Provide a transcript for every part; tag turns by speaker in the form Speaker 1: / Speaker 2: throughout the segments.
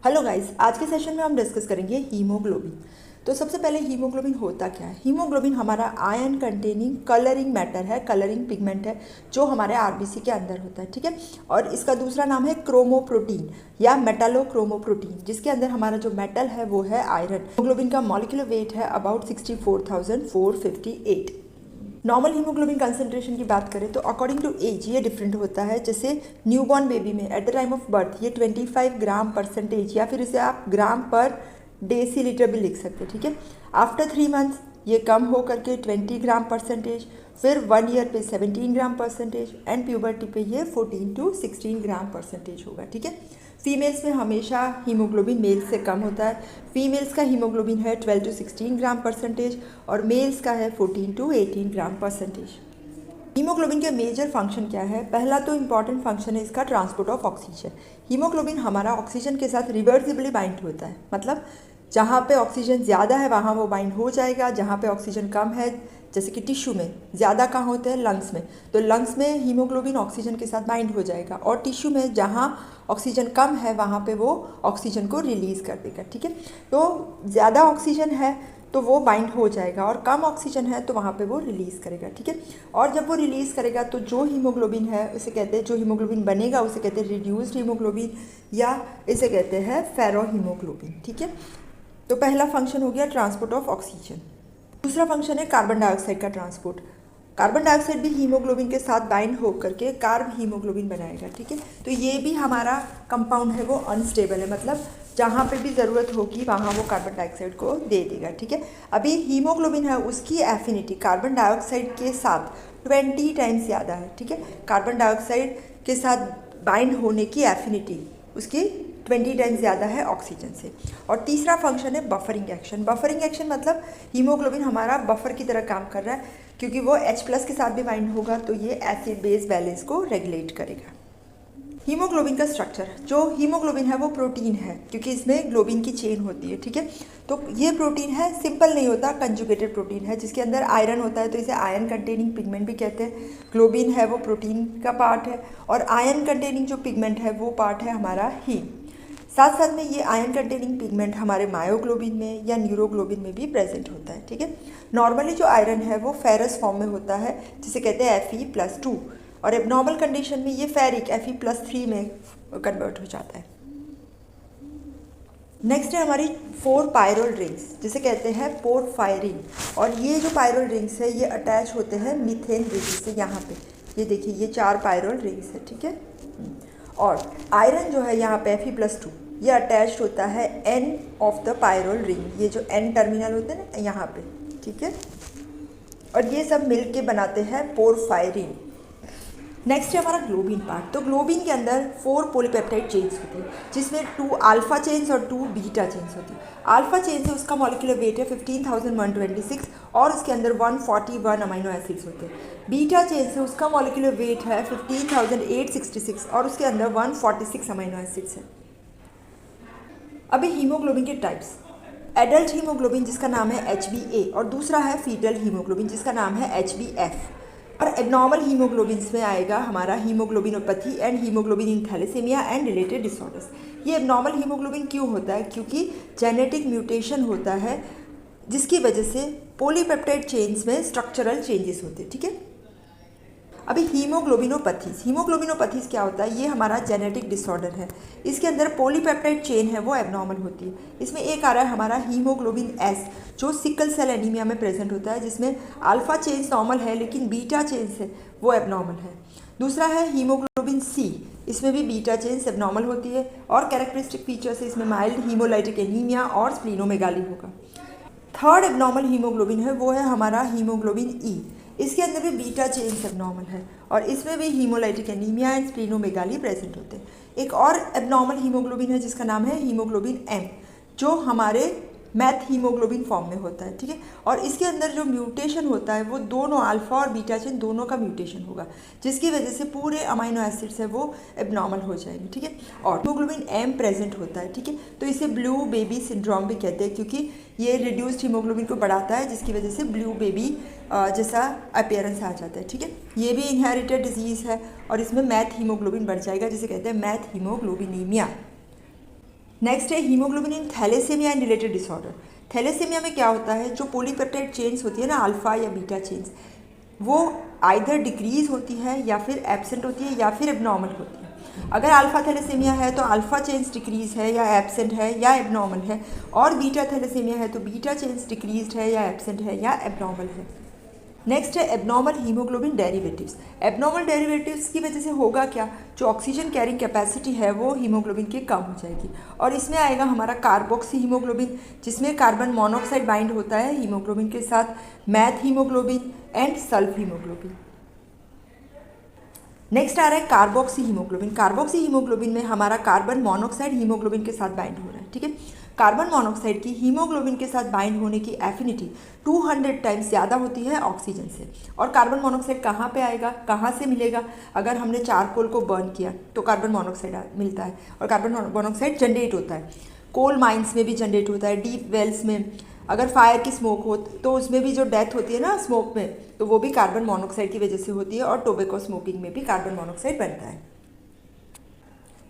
Speaker 1: Hello guys, आज के session में हम डिस्कस करेंगे हीमोग्लोबिन। तो सबसे पहले हीमोग्लोबिन होता क्या है। हीमोग्लोबिन हमारा आयन कंटेनिंग कलरिंग मैटर है, कलरिंग पिगमेंट है जो हमारे आरबीसी के अंदर होता है, ठीक है। और इसका दूसरा नाम है क्रोमोप्रोटीन या मेटालोक्रोमोप्रोटीन, जिसके अंदर हमारा जो मेटल है वो है आयरन। हीमोग्लोबिन का मॉलिक्यूलर वेट है अबाउट 64,458। नॉर्मल हीमोग्लोबिन कंसंट्रेशन की बात करें तो अकॉर्डिंग टू एज ये डिफरेंट होता है। जैसे न्यूबॉर्न बेबी में at the time of birth ये 25 ग्राम परसेंटेज या फिर इसे आप ग्राम पर डेसीलीटर भी लिख सकते हैं, ठीक है। आफ्टर 3 मंथ्स ये कम हो करके 20 ग्राम परसेंटेज, फिर 1 ईयर पे 17 ग्राम परसेंटेज एंड प्यूबर्टी पे ये 14 to 16 ग्राम परसेंटेज होगा, ठीक है। फीमेल्स में हमेशा हीमोग्लोबिन मेल्स से कम होता है। फीमेल्स का हीमोग्लोबिन है 12 to 16 ग्राम परसेंटेज और मेल्स का है 14 to 18 ग्राम परसेंटेज। हीमोग्लोबिन के मेजर फंक्शन क्या है। पहला तो इम्पॉर्टेंट फंक्शन है इसका ट्रांसपोर्ट ऑफ ऑक्सीजन। हीमोग्लोबिन हमारा ऑक्सीजन के साथ रिवर्सिबली बाइंड होता है, मतलब जहाँ पे ऑक्सीजन ज़्यादा है वहाँ वो बाइंड हो जाएगा, जहाँ पे ऑक्सीजन कम है जैसे कि टिश्यू में ज़्यादा कहाँ होते हैं, लंग्स में, तो लंग्स में हीमोग्लोबिन ऑक्सीजन के साथ बाइंड हो जाएगा। और टिश्यू में जहाँ ऑक्सीजन कम है वहाँ पे वो ऑक्सीजन को रिलीज़ कर देगा, ठीक है। तो ज़्यादा ऑक्सीजन है तो वो बाइंड हो जाएगा और कम ऑक्सीजन है तो वहाँ पे वो रिलीज़ करेगा, ठीक है। और जब वो रिलीज़ करेगा तो जो हीमोग्लोबिन है उसे कहते हैं, जो हीमोग्लोबिन बनेगा उसे कहते हैं रिड्यूस्ड हीमोग्लोबिन या इसे कहते हैं फेरो हीमोग्लोबिन, ठीक है। तो पहला फंक्शन हो गया ट्रांसपोर्ट ऑफ ऑक्सीजन। दूसरा फंक्शन है कार्बन डाइऑक्साइड का ट्रांसपोर्ट। कार्बन डाइऑक्साइड भी हीमोग्लोबिन के साथ बाइंड हो करके कार्ब हीमोग्लोबिन बनाएगा, ठीक है। तो ये भी हमारा कंपाउंड है वो अनस्टेबल है, मतलब जहाँ पे भी ज़रूरत होगी वहाँ वो कार्बन डाइऑक्साइड को दे देगा, ठीक है। अभी हीमोग्लोबिन है उसकी एफिनिटी कार्बन डाइऑक्साइड के साथ 20 टाइम्स ज़्यादा है, ठीक है। कार्बन डाइऑक्साइड के साथ बाइंड होने की एफिनिटी उसकी 20 टाइम्स ज़्यादा है ऑक्सीजन से। और तीसरा फंक्शन है बफरिंग एक्शन। बफरिंग एक्शन मतलब हीमोग्लोबिन हमारा बफर की तरह काम कर रहा है, क्योंकि वो H+ के साथ भी बाइंड होगा तो ये एसिड बेस बैलेंस को रेगुलेट करेगा। हीमोग्लोबिन का स्ट्रक्चर, जो हीमोग्लोबिन है वो प्रोटीन है क्योंकि इसमें ग्लोबिन की चेन होती है, ठीक है। तो ये प्रोटीन है, सिंपल नहीं होता, कंजुगेटेड प्रोटीन है जिसके अंदर आयरन होता है तो इसे आयरन कंटेनिंग पिगमेंट भी कहते हैं। ग्लोबिन है वो प्रोटीन का पार्ट है और आयरन कंटेनिंग जो पिगमेंट है वो पार्ट है हमारा हीम। साथ साथ में ये आयरन कंटेनिंग पिगमेंट हमारे मायोग्लोबिन में या न्यूरोग्लोबिन में भी प्रेजेंट होता है, ठीक है। नॉर्मली जो आयरन है वो फेरस फॉर्म में होता है जिसे कहते हैं Fe+2 और एबनॉर्मल कंडीशन में ये फेरिक Fe+3 में कन्वर्ट हो जाता है। नेक्स्ट है हमारी 4 पायरोल रिंग्स जिसे कहते हैं पोरफायरिन। और ये जो पायरोल रिंग्स है ये अटैच होते हैं मीथेन रिंग्स से। यहाँ पे ये देखिए ये 4 पायरोल रिंग्स है, ठीक है। और आयरन जो है यहाँ पे Fe+2 ये अटैच्ड होता है N of the pyrrole ring, ये जो एन टर्मिनल होते हैं ना यहाँ पे, ठीक है। और ये सब मिल के बनाते हैं पोरफायरिन। नेक्स्ट है हमारा ग्लोबिन पार्ट। तो ग्लोबिन के अंदर 4 पॉलीपेप्टाइड चेन्स होती है जिसमें 2 अल्फा चेन्स और 2 बीटा चेन्स होती है। अल्फा चेन से उसका मॉलिक्यूलर वेट है 15,126 और उसके अंदर 141 अमीनो एसिड्स होते हैं। बीटा चेन से उसका मॉलिक्यूलर वेट है 15,866 और उसके अंदर 146 अमीनो एसिड्स हैं। अभी हीमोग्लोबिन के टाइप्स, एडल्ट हीमोग्लोबिन जिसका नाम है HbA और दूसरा है फीटल हीमोग्लोबिन जिसका नाम है HbF। और एबनॉर्मल हीमोग्लोबिन्स में आएगा हमारा haemoglobinopathy and haemoglobin in thalassaemia and related disorders. ये एबनॉर्मल हीमोग्लोबिन क्यों होता है, क्योंकि जेनेटिक म्यूटेशन होता है जिसकी वजह से पॉलीपेप्टाइड चेन्स में स्ट्रक्चरल चेंजेस होते हैं, ठीक है। अभी हीमोग्लोबिनोपैथीज क्या होता है, ये हमारा जेनेटिक डिसऑर्डर है। इसके अंदर पॉलीपेप्टाइड चेन है वो एबनॉर्मल होती है। इसमें एक आ रहा है हमारा हीमोग्लोबिन S जो सिकल सेल एनीमिया में प्रेजेंट होता है, जिसमें अल्फा चेन्स नॉर्मल है लेकिन बीटा चेन्स है वो एबनॉर्मल है। दूसरा है हीमोग्लोबिन C, इसमें भी बीटा चेन्स एबनॉर्मल होती है और कैरेक्टरिस्टिक फीचर्स है इसमें माइल्ड हीमोलाइटिक एनीमिया और स्प्लीनोमेगाली होगा। थर्ड एबनॉर्मल हीमोग्लोबिन है वो है हमारा हीमोग्लोबिन E। इसके अंदर भी बीटा चेन्स एबनॉर्मल है और इसमें भी haemolytic anaemia and splenomegaly present होते हैं। एक और एबनॉर्मल हीमोग्लोबिन है जिसका नाम है हीमोग्लोबिन M जो हमारे मैथ हीमोग्लोबिन फॉर्म में होता है, ठीक है। और इसके अंदर जो म्यूटेशन होता है वो दोनों अल्फा और बीटा चेन दोनों का म्यूटेशन होगा जिसकी वजह से पूरे अमीनो एसिड्स है वो एबनॉर्मल हो जाएंगे, ठीक है। और हीमोग्लोबिन M प्रेजेंट होता है, ठीक है। तो इसे ब्लू बेबी सिंड्रोम भी कहते हैं क्योंकि ये रिड्यूस्ड हीमोग्लोबिन को बढ़ाता है जिसकी वजह से ब्लू बेबी जैसा अपीयरेंस आ जाता है, ठीक है। ये भी इनहेरिटेड डिजीज़ है और इसमें मैथ हीमोग्लोबिन बढ़ जाएगा जिसे कहते हैं मैथ हीमोग्लोबिनीमिया। नेक्स्ट है haemoglobin in thalassaemia and related disorder. Thalassaemia में क्या होता है, जो पॉलीपेप्टाइड चेन्स होती है ना, अल्फा या बीटा चेन्स, वो आइदर डिक्रीज होती है या फिर एब्सेंट होती है या फिर एबनॉर्मल होती है। अगर अल्फा थैलेसीमिया है तो अल्फा चेन्स डिक्रीज है या एब्सेंट है या एबनॉर्मल है, और बीटा थैलेसीमिया है तो बीटा चेन्स डिक्रीज है या एब्सेंट है या एबनॉर्मल है। नेक्स्ट है abnormal haemoglobin derivatives. Abnormal derivatives की वजह से होगा क्या, जो ऑक्सीजन कैरिंग कैपेसिटी है वो हीमोग्लोबिन की कम हो जाएगी, और इसमें आएगा हमारा कार्बोक्सी हीमोग्लोबिन, जिसमें कार्बन मोनोऑक्साइड बाइंड होता है हीमोग्लोबिन के साथ, meth haemoglobin and sulph haemoglobin. Next आ रहा है कार्बोक्सी हीमोग्लोबिन। कार्बोक्सी हीमोग्लोबिन में हमारा कार्बन मोनोऑक्साइड हीमोग्लोबिन के साथ बाइंड हो रहा है, ठीक है। कार्बन मोनोऑक्साइड की हीमोग्लोबिन के साथ बाइंड होने की एफिनिटी 200 टाइम्स ज़्यादा होती है ऑक्सीजन से। और कार्बन मोनोऑक्साइड कहाँ पे आएगा, कहाँ से मिलेगा, अगर हमने चारकोल को बर्न किया तो कार्बन मोनोऑक्साइड मिलता है, और कार्बन मोनोऑक्साइड जनरेट होता है, कोल माइंस में भी जनरेट होता है, डीप वेल्स में, अगर फायर की स्मोक हो तो उसमें भी जो डेथ होती है ना स्मोक में, तो वो भी कार्बन मोनोऑक्साइड की वजह से होती है, और टोबैको स्मोकिंग में भी कार्बन मोनोऑक्साइड बनता है।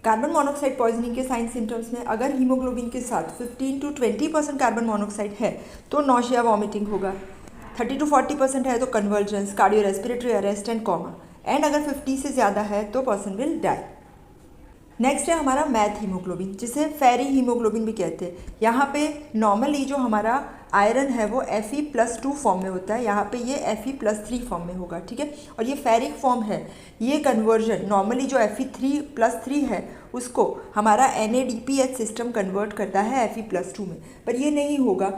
Speaker 1: कार्बन मोनोऑक्साइड पॉइजनिंग के साइन सिम्टम्स में अगर हीमोग्लोबिन के साथ 15 to 20% कार्बन मोनोऑक्साइड है तो नौशिया वॉमिटिंग होगा, 30 to 40% है तो convulsions, cardio respiratory arrest and coma, and अगर 50 से ज़्यादा है तो पर्सन विल डाई। नेक्स्ट है हमारा मैथ हीमोग्लोबिन, जिसे फेरी हीमोग्लोबिन भी कहते हैं। यहाँ पे नॉर्मली जो हमारा आयरन है वो Fe+2 फॉर्म में होता है, यहाँ पे ये Fe+3 फॉर्म में होगा, ठीक है। और ये फेरिक फॉर्म है, ये कन्वर्जन नॉर्मली जो Fe3+3 है उसको हमारा NADPH सिस्टम कन्वर्ट करता है Fe+2 में, पर ये नहीं होगा,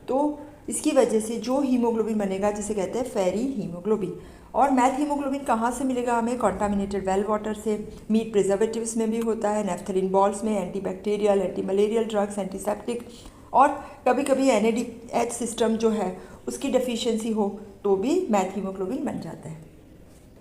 Speaker 1: तो इसकी वजह से जो हीमोग्लोबिन बनेगा जिसे कहते हैं फेरी हीमोग्लोबिन। और मैथ हीमोग्लोबिन कहाँ से मिलेगा हमें, कॉन्टामिनेटेड वेल वाटर से, मीट प्रिजर्वेटिव्स में भी होता है, नेफ्थलीन बॉल्स में, antibacterial, anti malarial drugs, antiseptic, और कभी कभी NADH सिस्टम जो है उसकी डेफिशिएंसी हो तो भी मैथ हीमोग्लोबिन बन जाता है।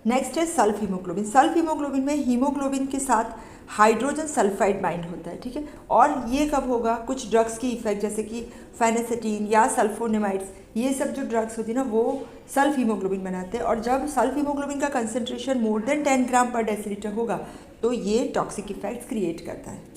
Speaker 1: नेक्स्ट है सल्फ हीमोग्लोबिन। सल्फ हीमोग्लोबिन में हीमोग्लोबिन के साथ हाइड्रोजन सल्फाइड बाइंड होता है, ठीक है। और ये कब होगा, कुछ ड्रग्स की इफेक्ट जैसे कि फेनेसेटीन या सल्फोनेमाइड्स, ये सब जो ड्रग्स होती है ना वो सल्फ हीमोग्लोबिन बनाते हैं, और जब सल्फ हीमोग्लोबिन का कंसंट्रेशन मोर देन 10 ग्राम पर डेसीलीटर होगा तो ये टॉक्सिक इफेक्ट्स क्रिएट करता है।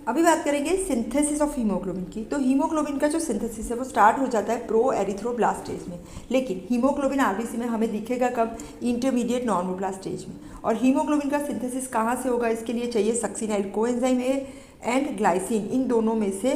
Speaker 1: अभी बात करेंगे सिंथेसिस ऑफ हीमोग्लोबिन की। तो हीमोग्लोबिन का जो सिंथेसिस है वो स्टार्ट हो जाता है प्रो एरिथ्रोब्लास्ट स्टेज में, लेकिन हीमोग्लोबिन आरबीसी में हमें दिखेगा कब, इंटरमीडिएट नॉर्मोब्लास्ट स्टेज में। और हीमोग्लोबिन का सिंथेसिस कहाँ से होगा, इसके लिए चाहिए succinyl coenzyme A and glycine, इन दोनों में से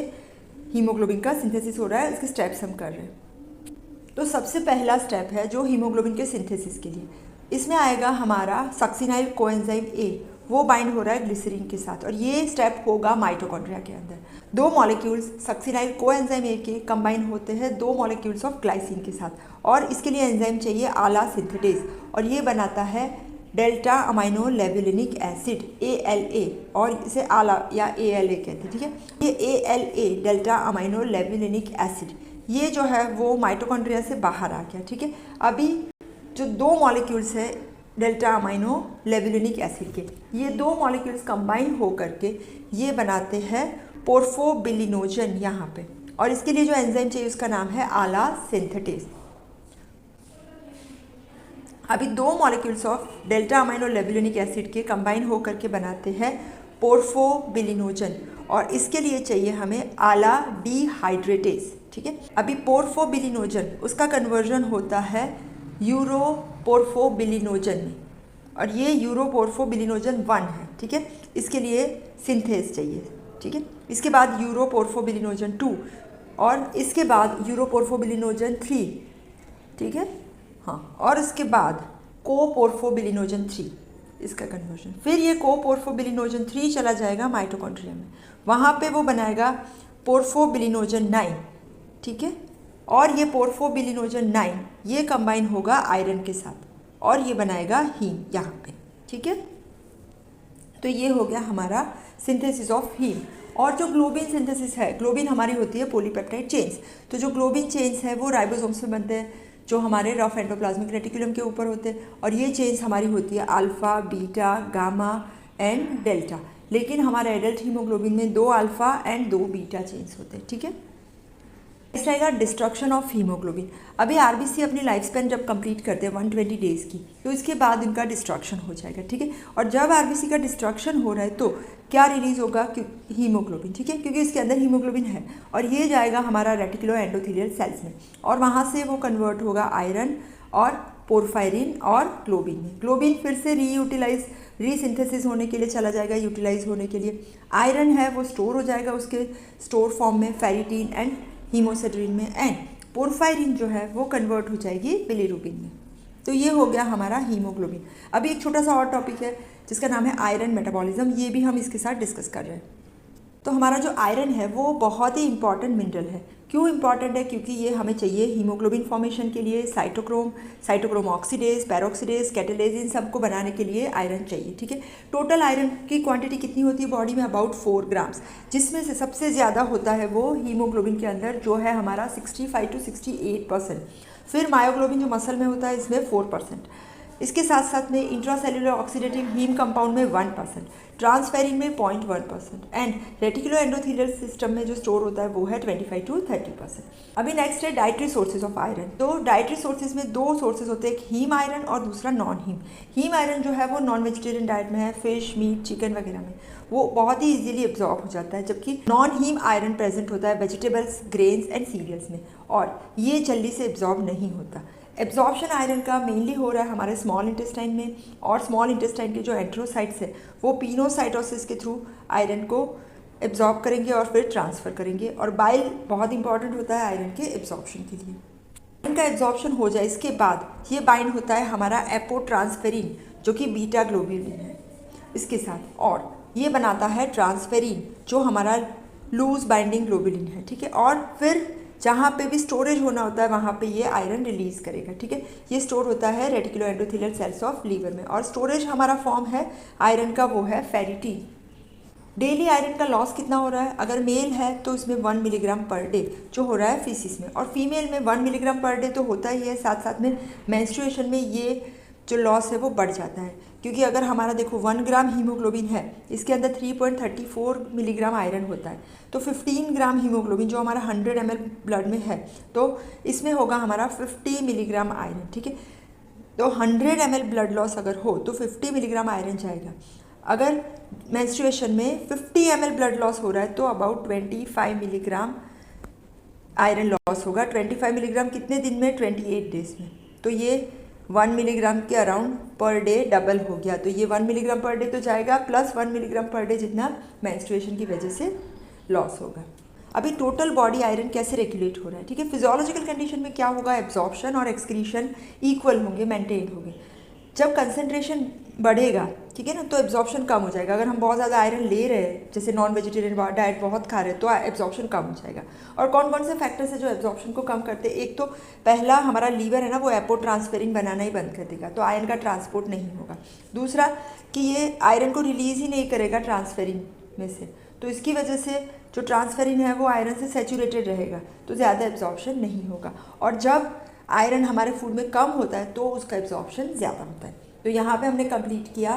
Speaker 1: हीमोग्लोबिन का सिंथेसिस हो रहा है, इसके स्टेप्स हम कर रहे हैं। तो सबसे पहला स्टेप है जो हीमोग्लोबिन के सिंथेसिस के लिए, इसमें आएगा हमारा सक्सिनाइल कोएंजाइम ए, वो बाइंड हो रहा है ग्लिसरीन के साथ, और ये स्टेप होगा माइटोकॉन्ड्रिया के अंदर। दो मॉलिक्यूल्स सक्सिनाइल कोएंजाइम ए के कंबाइन होते हैं दो मॉलिक्यूल्स ऑफ ग्लाइसिन के साथ, और इसके लिए एंजाइम चाहिए आला सिंथेटेज, और ये बनाता है delta amino levulinic acid ALA, और इसे आला या ALA कहते हैं, ठीक है। ये ALA delta amino levulinic acid ये जो है वो माइटोकॉन्ड्रिया से बाहर आ गया, ठीक है। अभी जो दो मॉलिक्यूल्स है डेल्टा अमाइनो लेवुलिनिक एसिड के, ये दो मॉलिक्यूल्स कंबाइन हो करके ये बनाते हैं पोर्फोबिलिनोजन यहाँ पे, और इसके लिए जो एंजाइम चाहिए उसका नाम है आला सिंथेटेज। अभी दो molecules of delta amino levulinic acid के कंबाइन हो करके बनाते हैं पोर्फोबिलिनोजन, और इसके लिए चाहिए हमें आला डिहाइड्रेटेज, ठीक है। अभी पोर्फोबिलिनोजन उसका कन्वर्जन होता है यूरोपोर्फोबिलिनोजन में, और ये यूरोपोर्फोबिलिनोजन 1 है, ठीक है। इसके लिए सिंथेज चाहिए, ठीक है। इसके बाद यूरोपोर्फोबिलिनोजन 2, और इसके बाद यूरोपोर्फोबिलिनोजन 3, ठीक है, हाँ, और इसके बाद कोपोर्फोबिलिनोजन 3 इसका कन्वर्जन। फिर ये कोपोर्फोबिलिनोजन 3 चला जाएगा माइटोकॉन्ड्रिया में, वहाँ पे वो बनाएगा पोर्फोबिलिनोजन 9, ठीक है। और ये पोर्फोबिलिनोजन 9 ये कंबाइन होगा आयरन के साथ, और ये बनाएगा हीम यहाँ पे, ठीक है। तो ये हो गया हमारा सिंथेसिस ऑफ हीम। और जो ग्लोबिन सिंथेसिस है, ग्लोबिन हमारी होती है पॉलीपेप्टाइड चेन्स, तो जो ग्लोबिन चेन्स है वो राइबोसोम्स में बनते हैं जो हमारे रफ एंडोप्लाज्मिक रेटिकुलम के ऊपर होते हैं, और ये चेन्स हमारी होती है alpha, beta, gamma and delta. लेकिन हमारे एडल्ट हीमोग्लोबिन में 2 अल्फ़ा एंड 2 बीटा चेन्स होते हैं, ठीक है। नेक्स्ट आएगा डिस्ट्रक्शन ऑफ हीमोग्लोबिन। अभी आरबीसी अपनी लाइफ स्पैन जब कंप्लीट करते हैं 120 डेज़ की, तो इसके बाद इनका डिस्ट्रक्शन हो जाएगा, ठीक है। और जब आरबीसी का डिस्ट्रक्शन हो रहा है तो क्या रिलीज होगा, हीमोग्लोबिन, ठीक है, क्योंकि इसके अंदर हीमोग्लोबिन है और ये जाएगा हमारा रेटिकुलो एंडोथेलियल सेल्स में और वहाँ से वो कन्वर्ट होगा आयरन और पोरफायरिन और ग्लोबिन में। ग्लोबिन फिर से रीसिंथेसिस होने के लिए चला जाएगा, यूटिलाइज होने के लिए। आयरन है वो स्टोर हो जाएगा उसके स्टोर फॉर्म में फेरिटीन एंड हीमोसिड्रीन में, एंड पोरफायरिन जो है वो कन्वर्ट हो जाएगी बिलीरुबिन में। तो ये हो गया हमारा हीमोग्लोबिन। अभी एक छोटा सा और टॉपिक है जिसका नाम है आयरन मेटाबॉलिज्म, ये भी हम इसके साथ डिस्कस कर रहे हैं। तो हमारा जो आयरन है वो बहुत ही इंपॉर्टेंट मिनरल है। क्यों इंपॉर्टेंट है, क्योंकि ये हमें चाहिए हीमोग्लोबिन फॉर्मेशन के लिए, साइटोक्रोम ऑक्सीडेज, पैरोक्सीडेज, कैटेलेज, इन सबको बनाने के लिए आयरन चाहिए, ठीक है। टोटल आयरन की क्वांटिटी कितनी होती है बॉडी में, अबाउट 4 ग्राम्स, जिसमें से सबसे ज़्यादा होता है वो हीमोग्लोबिन के अंदर जो है हमारा 65 to 68%। फिर मायोग्लोबिन जो मसल में होता है इसमें 4%। इसके साथ साथ में इंट्रासेल्युलर ऑक्सीडेटिव हीम कंपाउंड में 1%, ट्रांसफेरिन में 0.1% एंड रेटिकुलो एंडोथेलियल सिस्टम में जो स्टोर होता है वो है 25 to 30%। अभी नेक्स्ट है डाइटरी सोर्सेज ऑफ आयरन। तो डाइटरी सोर्सेज में 2 सोर्सेज होते हैं, एक हीम आयरन और दूसरा नॉन हीम। हीम आयरन जो है वो नॉन वेजिटेरियन डाइट में है, फिश, मीट, चिकन वगैरह में, वो बहुत ही इजीली एब्जॉर्ब हो जाता है, जबकि नॉन हीम आयरन प्रेजेंट होता है वेजिटेबल्स, ग्रेन्स एंड सीरियल्स में और ये जल्दी से एब्जॉर्ब नहीं होता। एब्जॉर्प्शन आयरन का मेनली हो रहा है हमारे स्मॉल इंटेस्टाइन में, और स्मॉल इंटेस्टाइन के जो एंट्रोसाइट्स है वो पिनोसाइटोसिस के थ्रू आयरन को एब्जॉर्ब करेंगे और फिर ट्रांसफ़र करेंगे। और बाइल बहुत इंपॉर्टेंट होता है आयरन के एब्जॉर्प्शन के लिए। इनका एब्जॉर्प्शन हो जाए इसके बाद ये बाइंड होता है हमारा एपोट्रांसफेरिन जो कि बीटा ग्लोब्यूलिन है इसके साथ, और ये बनाता है ट्रांसफेरिन जो हमारा लूज बाइंडिंग ग्लोब्यूलिन है, ठीक है। और फिर जहाँ पे भी स्टोरेज होना होता है वहाँ पे ये आयरन रिलीज करेगा, ठीक है। ये स्टोर होता है reticulo endothelial cells of liver में, और स्टोरेज हमारा फॉर्म है आयरन का वो है फेरिटीन। डेली आयरन का लॉस कितना हो रहा है, अगर मेल है तो इसमें 1 मिलीग्राम पर डे जो हो रहा है फीसिस में, और फीमेल में 1 मिलीग्राम पर डे तो होता ही है, साथ साथ में मेंस्ट्रुएशन में ये जो लॉस है वो बढ़ जाता है। क्योंकि अगर हमारा देखो 1 ग्राम हीमोग्लोबिन है, इसके अंदर 3.34 मिलीग्राम आयरन होता है, तो 15 ग्राम हीमोग्लोबिन जो हमारा 100 ml ब्लड में है तो इसमें होगा हमारा 50 मिलीग्राम आयरन, ठीक है। तो 100 ml ब्लड लॉस अगर हो तो 50 मिलीग्राम आयरन जाएगा। अगर मेंस्ट्रुएशन में 50 ml ब्लड लॉस हो रहा है तो अबाउट 25 मिलीग्राम आयरन लॉस होगा। 25 मिलीग्राम कितने दिन में, 28 डेज में। तो ये 1 मिलीग्राम के अराउंड पर डे डबल हो गया, तो ये 1 मिलीग्राम पर डे तो जाएगा, प्लस 1 मिलीग्राम पर डे जितना मेंस्ट्रुएशन की वजह से लॉस होगा। अभी टोटल बॉडी आयरन कैसे रेगुलेट हो रहा है, ठीक है। फिजियोलॉजिकल कंडीशन में क्या होगा, एब्जॉर्प्शन और एक्सक्रीशन इक्वल होंगे, मेंटेन होंगे। जब कंसंट्रेशन बढ़ेगा, ठीक है ना, तो एब्जॉर्प्शन कम हो जाएगा। अगर हम बहुत ज़्यादा आयरन ले रहे हैं, जैसे नॉन वेजिटेरियन डाइट बहुत खा रहे हैं, तो एब्जॉर्प्शन कम हो जाएगा। और कौन कौन से फैक्टर्स है जो एब्जॉर्प्शन को कम करते हैं, एक तो पहला हमारा लीवर है ना, वो एपोट्रांसफेरिन बनाना ही बंद कर देगा, तो आयरन का ट्रांसपोर्ट नहीं होगा। दूसरा कि ये आयरन को रिलीज़ ही नहीं करेगा ट्रांसफेरिन में से, तो इसकी वजह से जो ट्रांसफेरिन है वो आयरन से सैचुरेटेड रहेगा, तो ज़्यादा एब्जॉर्प्शन नहीं होगा। और जब आयरन हमारे फूड में कम होता है तो उसका एब्जॉर्प्शन ज़्यादा होता है। तो यहाँ पे हमने कंप्लीट किया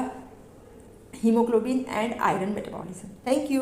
Speaker 1: haemoglobin and iron metabolism. Thank you.